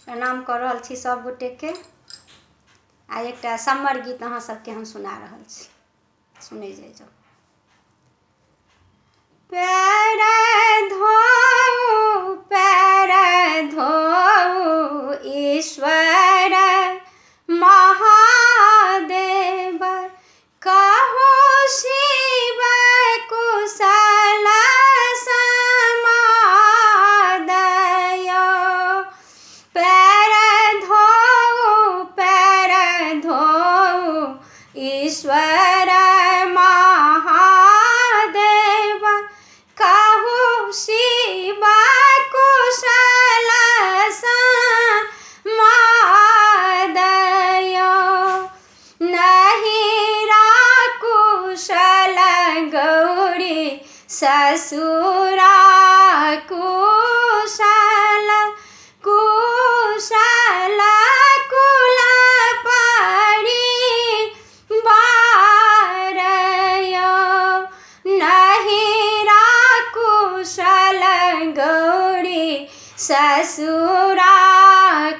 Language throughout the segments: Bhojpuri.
प्रणाम कर रहल छी सब गोटे के। आ एकटा सम्मर गीत अहाँ सबके हम सुना रहल छी, सुनै जाइ जाउ। पैर धोऊ ईश्वर महादेव, कहो शिव कुशल समादय। पैर धोऊ ईश्वर महादेव, कहो शिव कुशल समादय। नहिरा कुशल गौरी ससुरा कुशल, कुशल कुल परिवार। नहिरा कुशल गौरी ससुरा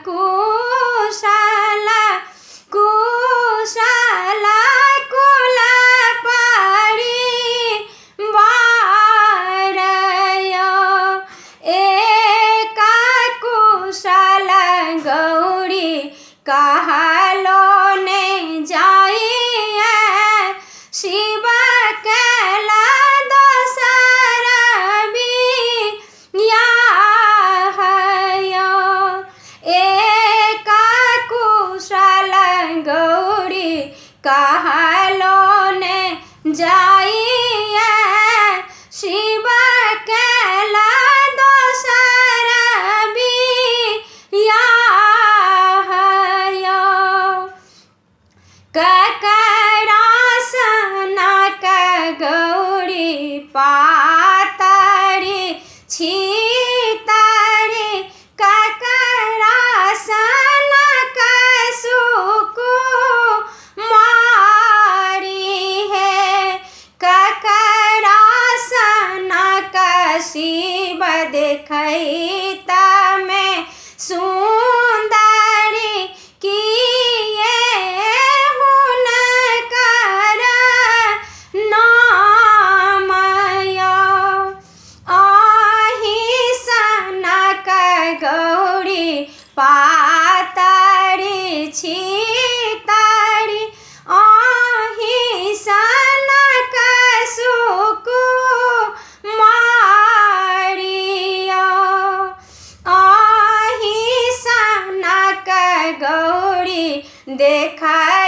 कुशल, कुशल कुल परिवार। एक कुशल गौरी कहलो ने जाइए, शिव कैल दोसर बियाह। एक कुशल गौरी कहलो ने जाइए, शिव कैल दोसर बियाह। ककरा सनक गौरी पातरी छितरी, ककरा सनक सुकुमारी है। ककरा सनक शिव देखैत में सुंदरी, किए हुनकर नाम। आही सनक गौरी पातरी छितरी, आही सनक सुकुमारी। आही सनक गौरी देखै